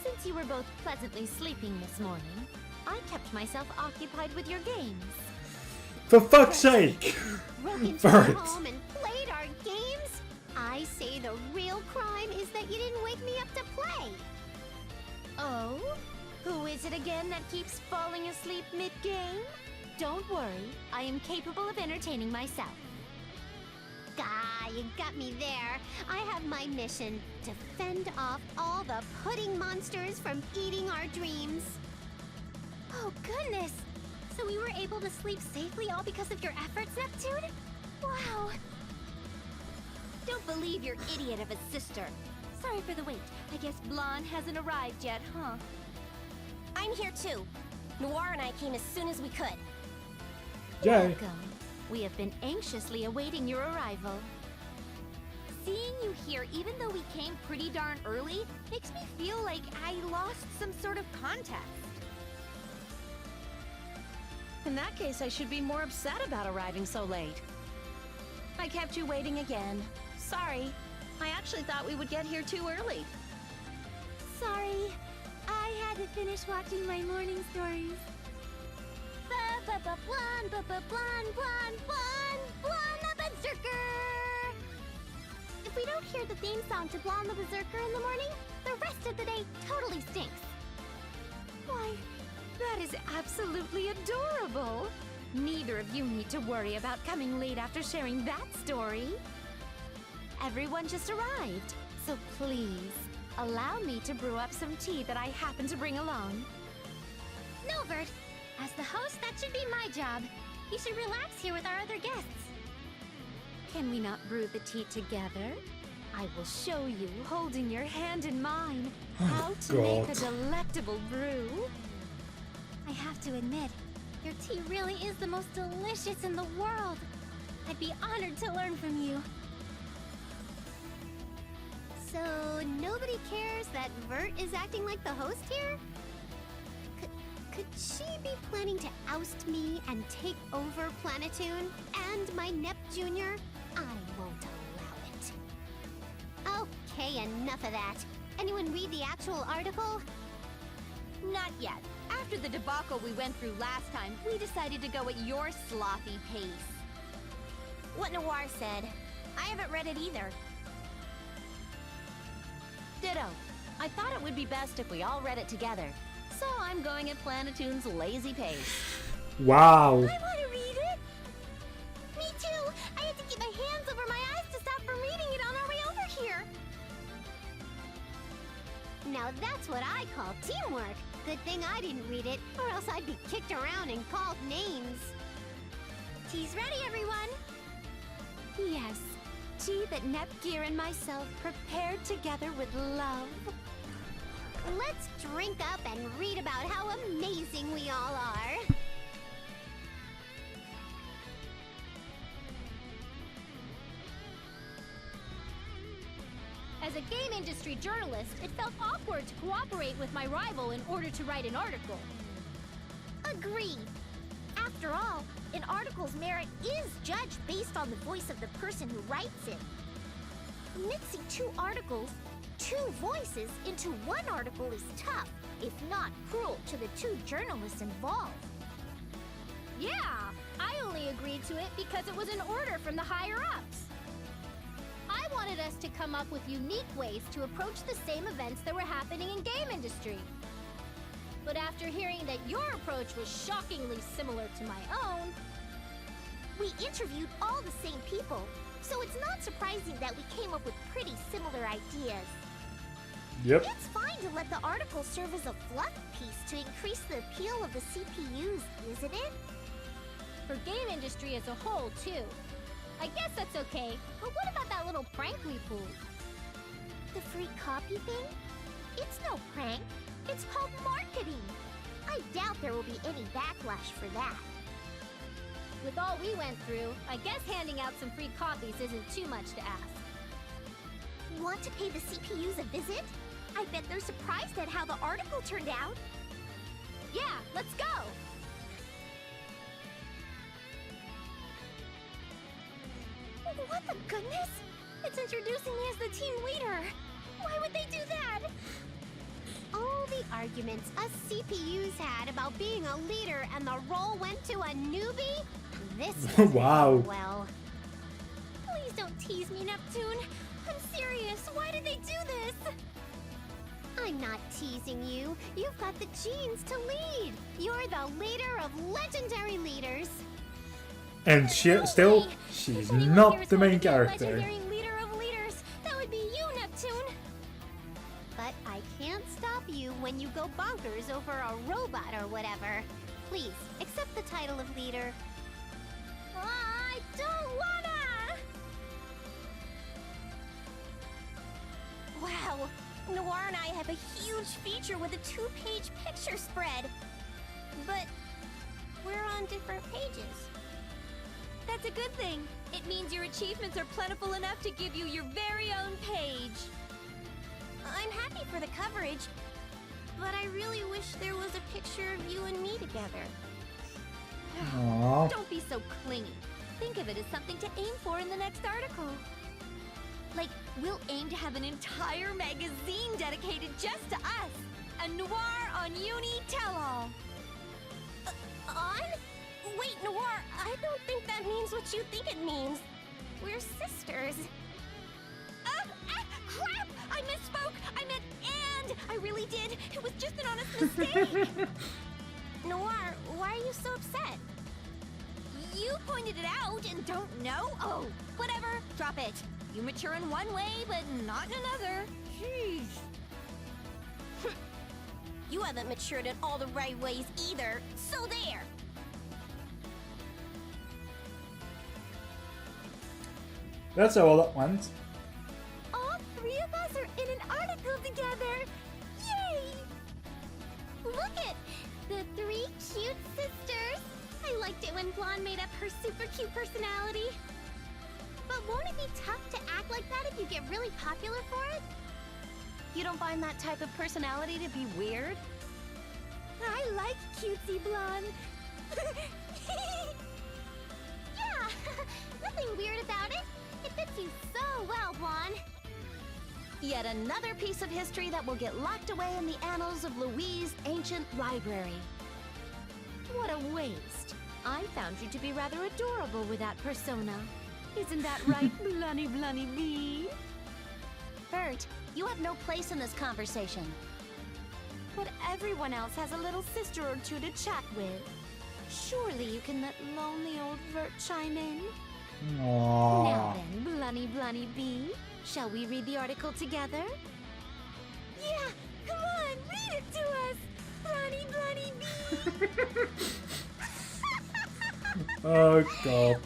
Since you were both pleasantly sleeping this morning, I kept myself occupied with your games. For fuck's sake! Broke into our Vert. home and played our games? I say the real crime is that you didn't wake me up to play. Oh? Who is it again that keeps falling asleep mid-game? Don't worry, I am capable of entertaining myself. Ah, you got me there. I have my mission to fend off all the pudding monsters from eating our dreams. Oh, goodness! So we were able to sleep safely all because of your efforts, Neptune? Wow! Don't believe your idiot of a sister. Sorry for the wait. I guess Blonde hasn't arrived yet, huh? I'm here too. Noir and I came as soon as we could. Yay! Welcome. We have been anxiously awaiting your arrival. Seeing you here, even though we came pretty darn early, makes me feel like I lost some sort of context. In that case, I should be more upset about arriving so late. I kept you waiting again. Sorry. I actually thought we would get here too early. Sorry. I had to finish watching my morning stories. Blonde the Berserker! If we don't hear the theme song to Blonde the Berserker in the morning, the rest of the day totally stinks. Why, that is absolutely adorable. Neither of you need to worry about coming late after sharing that story. Everyone just arrived, so please, allow me to brew up some tea that I happen to bring along. No, Vert. As the host, that should be my job. You should relax here with our other guests. Can we not brew the tea together? I will show you, holding your hand in mine, how to make a delectable brew. I have to admit, your tea really is the most delicious in the world. I'd be honored to learn from you. So, nobody cares that Vert is acting like the host here? Could she be planning to oust me and take over Planetoon and my Nep Jr.? I won't allow it. Okay, enough of that. Anyone read the actual article? Not yet. After the debacle we went through last time, we decided to go at your sloppy pace. What Noir said. I haven't read it either. Ditto. I thought it would be best if we all read it together. So I'm going at Planetoon's lazy pace. Wow. I want to read it! Me too! I had to keep my hands over my eyes to stop from reading it on our way over here! Now that's what I call teamwork. Good thing I didn't read it, or else I'd be kicked around and called names. Tea's ready, everyone! Yes, tea that Nepgear and myself prepared together with love. Let's drink up and read about how amazing we all are. As a game industry journalist, it felt awkward to cooperate with my rival in order to write an article. Agreed. After all, an article's merit is judged based on the voice of the person who writes it. Mixing two articles, two voices, into one article is tough, if not cruel to the two journalists involved. Yeah, I only agreed to it because it was an order from the higher-ups. I wanted us to come up with unique ways to approach the same events that were happening in game industry. But after hearing that your approach was shockingly similar to my own, We interviewed all the same people, so it's not surprising that we came up with pretty similar ideas. Yep. It's fine to let the article serve as a fluff piece to increase the appeal of the CPUs, isn't it? for game industry as a whole, too. I guess that's okay, but what about that little prank we pulled? The free copy thing? It's no prank. It's called marketing. I doubt there will be any backlash for that. With all we went through, I guess handing out some free copies isn't too much to ask. Want to pay the CPUs a visit? I bet they're surprised at how the article turned out. Yeah, let's go! What the goodness? It's introducing me as the team leader. Why would they do that? All the arguments us CPUs had about being a leader and the role went to a newbie? This doesn't Wow. end well. Please don't tease me, Neptune. I'm serious. Why did they do this? I'm not teasing you. You've got the genes to lead. You're the leader of legendary leaders. And she's anyone not here is the going main to be a character. legendary leader of leaders, that would be you, Neptune. But I can't stop you when you go bonkers over a robot or whatever. Please, accept the title of leader. I don't wanna! Wow, Noir and I have a huge feature with a 2-page picture spread. But we're on different pages. That's a good thing. It means your achievements are plentiful enough to give you your very own page. I'm happy for the coverage, but I really wish there was a picture of you and me together. Aww. Don't be so clingy. Think of it as something to aim for in the next article. Like, we'll aim to have an entire magazine dedicated just to us. A Noir on Uni tell-all. On? Wait, Noir, I don't think that means what you think it means. We're sisters. Crap! I misspoke! I meant and! I really did! It was just an honest mistake! Noir, why are you so upset? You pointed it out and don't know? Oh, whatever. Drop it. You mature in one way, but not in another. Jeez. haven't matured in all the right ways either, so there. That's how all that went. All three of us are in an article together! Yay! Look it! The three cute sisters! I liked it when Blonde made up her super cute personality. But won't it be tough to act like that if you get really popular for it? You don't find that type of personality to be weird? I like cutesy blonde. Yeah! Nothing weird about it. It fits you so well, Blonde. Yet another piece of history that will get locked away in the annals of Louise's ancient library. What a waste. I found you to be rather adorable with that persona. Isn't that right, Blunny Blunny Bee? Bert, you have no place in this conversation. But everyone else has a little sister or two to chat with. Surely you can let lonely old Vert chime in? Aww. Now then, Blunny Blunny Bee, shall we read the article together? Yeah, come on, read it to us! Blunny Blunny Bee! Oh god.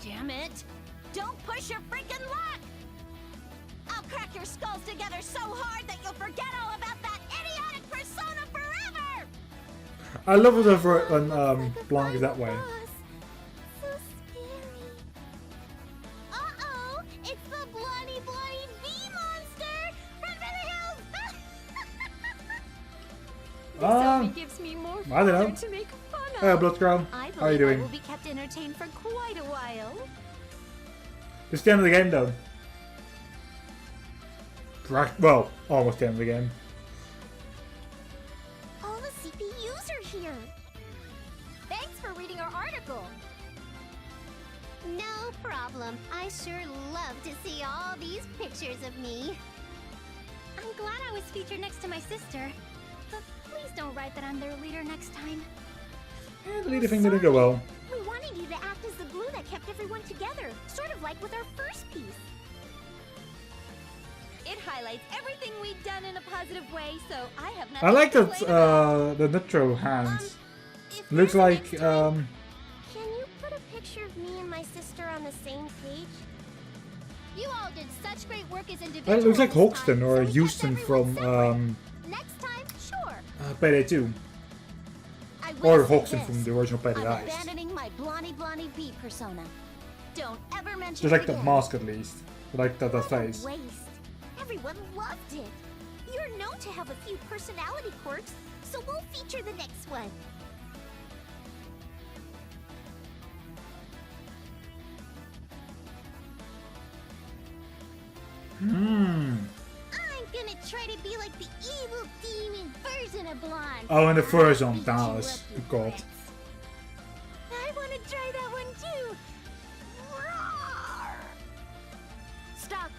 Damn it! Don't push your freaking luck! I'll crack your skulls together so hard that you'll forget all about that idiotic persona forever! I love when Blanc is that way. So scary. Uh-oh! It's the Bloody Bloody Bee monster! Run for the hills! This only Ah, gives me more I don't know. fodder to make fun of. hey, Blood Crown. I How are you believe I doing? will be kept entertained for quite a while. It's the end of the game though. Well, almost the end of the game. All the CPUs are here. Thanks for reading our article. No problem. I sure love to see all these pictures of me. I'm glad I was featured next to my sister. But please don't write that I'm their leader next time. Yeah, the leader thing didn't go well. We wanted you to act as the glue that kept everyone together, sort of like with our first piece. It highlights everything we've done in a positive way, so I have nothing I like to that complain about. the Nitro hands. If Looks we're like next time, Can you put a picture of me and my sister on the same page? You all did such great work as it individuals. looks like this time, Hoxton so or we kept Houston everyone from separate. Next time, sure. Payday 2 I will or say Hoxton this. from the original Payday I'm Heist. abandoning my Blondie Blondie Bee persona. Don't ever mention Just like it the again. mask at least. Like that What a face. waste. Everyone loved it. You're known to have a few personality quirks, so we'll feature the next one. I'm gonna try to be like the evil demon version of Blonde. Oh, and the first I'll one, beat that you was up, you god. brats. I wanna try that one too. Roar! Stop!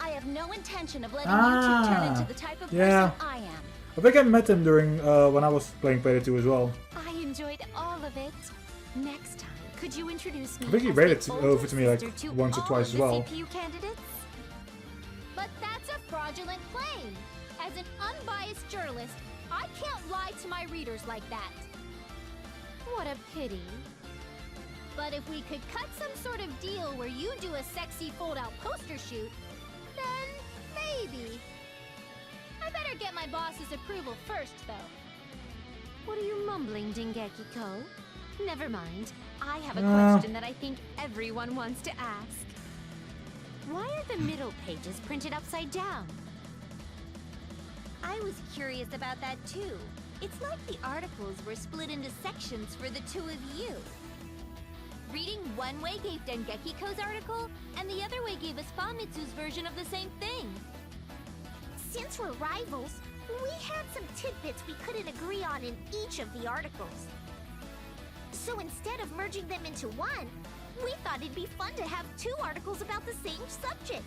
I have no intention of letting Ah, you two turn into the type of yeah. person I am. I think I met him during when I was playing Payday 2 as well. I enjoyed all of it. Next time, could you introduce me I think he as rated the it older over to me like sister to once or all twice of as well. the CPU candidates? But that's a fraudulent claim. As an unbiased journalist, I can't lie to my readers like that. What a pity. But if we could cut some sort of deal where you do a sexy fold-out poster shoot, then maybe. I better get my boss's approval first, though. What are you mumbling, Dengeki-ko? Never mind. I have a question that I think everyone wants to ask. Why are the middle pages printed upside down? I was curious about that too. It's like the articles were split into sections for the two of you. Reading one way gave Dengeki-ko's article, and the other way gave us Famitsu's version of the same thing. Since we're rivals, we had some tidbits we couldn't agree on in each of the articles. So instead of merging them into one, we thought it'd be fun to have two articles about the same subject.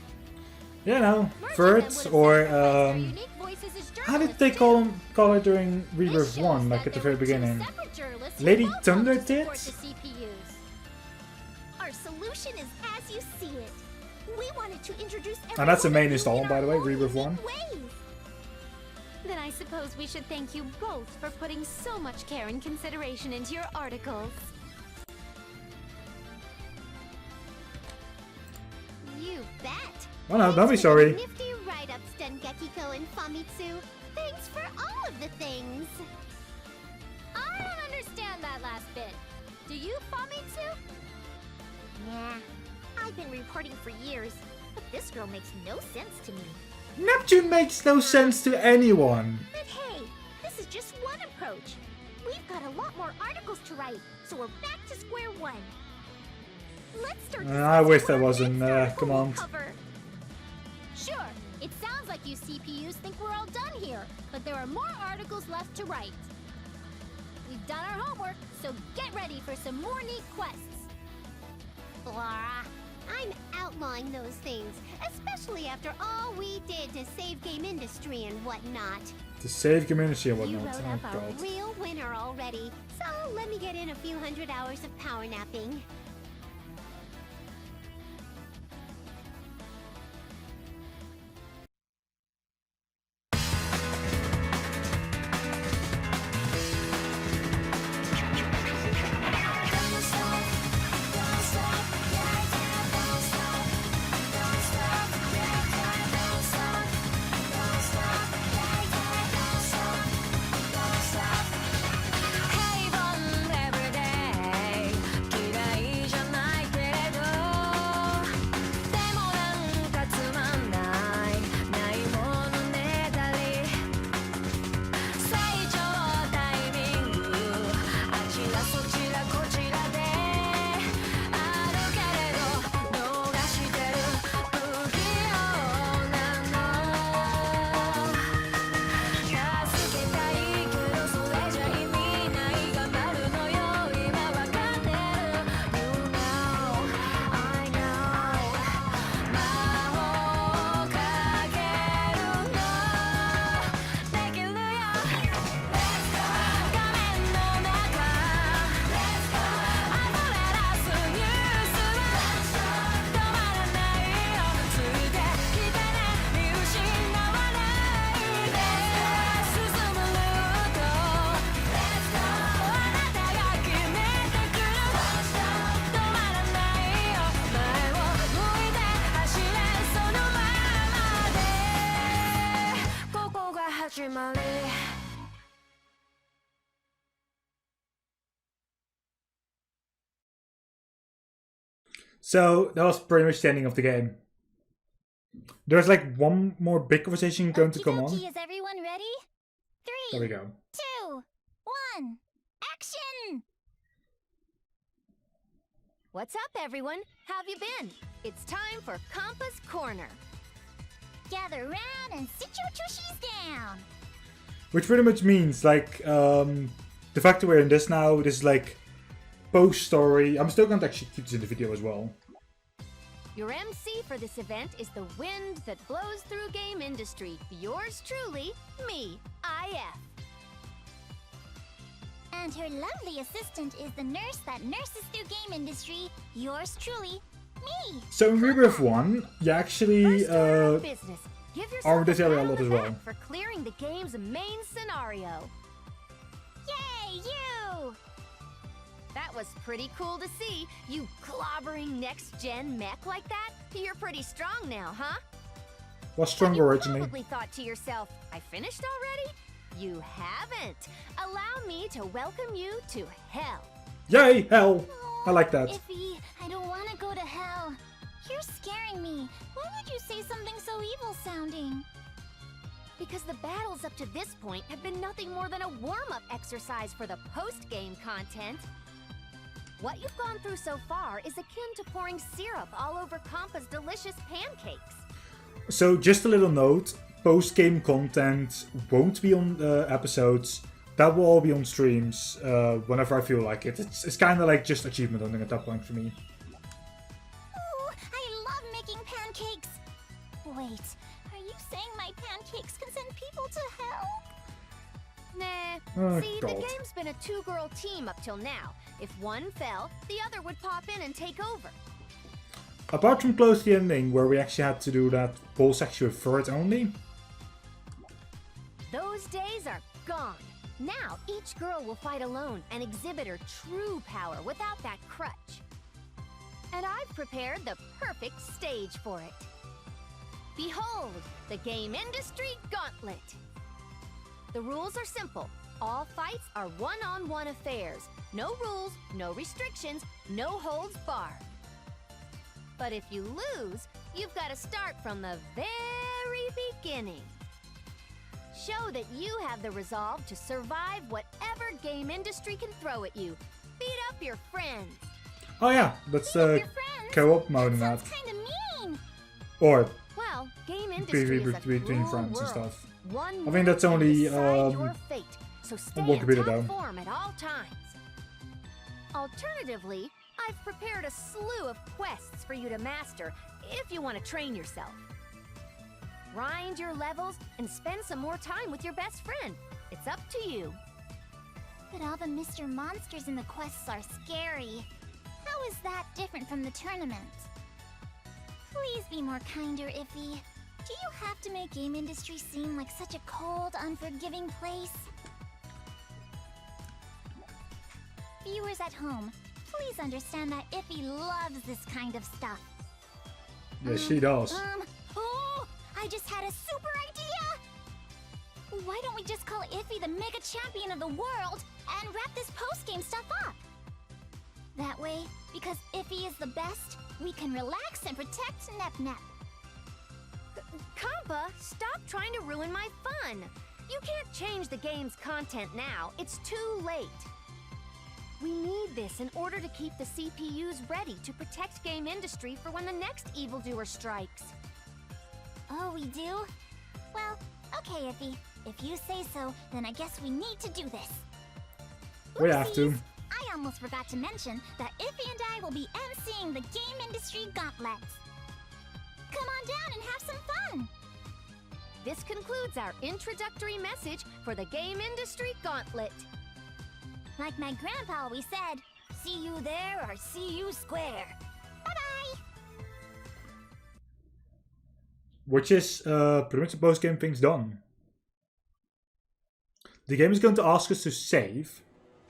You know, Merging them Verts would have or sacrificed their unique voices as how did journalists, they too. call it during This Rebirth shows 1, like that at the there very were two beginning? separate journalists who Lady both helped Thunder to support did? the CPUs. Our solution is as you see it. We wanted to introduce And that's the everyone main to installment, by the way, our own Rebirth unique 1. ways. Then I suppose we should thank you both for putting so much care and consideration into your articles. You bet. Oh no, don't be Thanks for the sorry. Nifty write-ups, Dengekiko and Famitsu. Thanks for all of the things. I don't understand that last bit. Do you, Famitsu? Nah, I've been reporting for years, but this girl makes no sense to me. Neptune makes no sense to anyone. But hey, this is just one approach. We've got a lot more articles to write, so we're back to square one. Let's start. I wish there was an command. Sure, it sounds like you CPUs think we're all done here, but there are more articles left to write. We've done our homework, so get ready for some more neat quests. Blah. I'm outlawing those things, especially after all we did to save game industry and whatnot. To save community and You whatnot. wrote Oh up a god. real winner already, so let me get in a few hundred hours of power napping. So that was pretty much the ending of the game. There's like one more big conversation going to come on. Okie dokie, is everyone ready? There 3, we go. 2, 1, action! What's up, everyone? How have you been? It's time for Compass Corner. Gather round and sit your tushies down. Which pretty much means like the fact that we're in this now, this is like post story. I'm still going to actually keep this in the video as well. Your MC for this event is the wind that blows through game industry. Yours truly, me, IF. And her lovely assistant is the nurse that nurses through game industry. Yours truly, me. So in Rebirth 1, you actually First order of business. Give yourself armored this area a pat lot on as the well. back for clearing the game's main scenario. Yay, you! That was pretty cool to see. You clobbering next-gen mech like that? You're pretty strong now, huh? Was stronger You originally. probably thought to yourself, I finished already? You haven't. Allow me to welcome you to hell. Yay, hell! I like that. Iffy, I don't want to go to hell. You're scaring me. Why would you say something so evil sounding? Because the battles up to this point have been nothing more than a warm-up exercise for the post-game content. What you've gone through so far is akin to pouring syrup all over Compa's delicious pancakes. So just a little note, post-game content won't be on episodes. That will all be on streams whenever I feel like it. It's kind of like just achievement hunting at that point for me. Ooh, I love making pancakes. Wait, are you saying my pancakes can send people to hell? Nah. Oh, See, God. the game's been a two-girl team up till now. If one fell, the other would pop in and take over. Apart from close to the ending, where we actually had to do that bowl section with Vert only. Those days are gone. Now, each girl will fight alone and exhibit her true power without that crutch. And I've prepared the perfect stage for it. Behold, the Game Industry Gauntlet. The rules are simple. All fights are one-on-one affairs. No rules, no restrictions, no holds barred. But if you lose, you've got to start from the very beginning. Show that you have the resolve to survive whatever Game Industry can throw at you. Beat up your friends. Oh yeah, that's Your friends? co-op mode in that. Sounds kinda mean. Or Well, Game Industry is a between cruel friends and world. stuff. One I think that's word can only, decide your fate, so stay one in computer top though. form at all times. Alternatively, I've prepared a slew of quests for you to master if you want to train yourself. Grind your levels and spend some more time with your best friend. It's up to you. But all the Mr. Monsters in the quests are scary. How is that different from the tournament? Please be more kinder, Iffy. Do you have to make Game Industry seem like such a cold, unforgiving place? Viewers at home, please understand that Iffy loves this kind of stuff. yeah, she does. Oh, I just had a super idea! Why don't we just call Iffy the Mega Champion of the world and wrap this post-game stuff up? That way, because Iffy is the best, we can relax and protect Nep. Compa, stop trying to ruin my fun. You can't change the game's content now. It's too late. We need this in order to keep the CPUs ready to protect Game Industry for when the next evildoer strikes. Oh, we do? Well, okay, Iffy. If you say so, then I guess we need to do this. We have to. Oopsies. I almost forgot to mention that Iffy and I will be emceeing the Game Industry Gauntlets. Come on down and have some fun! This concludes our introductory message for the Game Industry Gauntlet. Like my grandpa always said, see you there or see you square. Bye-bye! Which is pretty much the post-game things done. The game is going to ask us to save.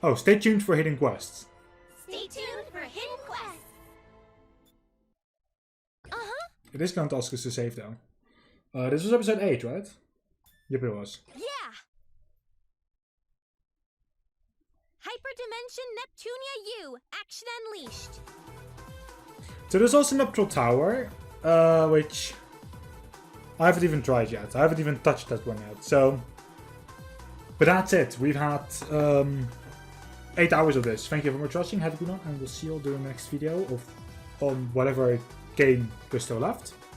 Oh, stay tuned for hidden quests. Stay tuned for hidden quests! It is going to ask us to save though. This was episode 8, right? Yep, it was. Yeah! Hyperdimension Neptunia U, action unleashed. So there's also Neptunia Tower, which I haven't even tried yet. I haven't even touched that one yet. So, but that's it. We've had 8 hours of this. Thank you very much for watching. Have a good one, and we'll see you all in the next video on whatever game we're still left.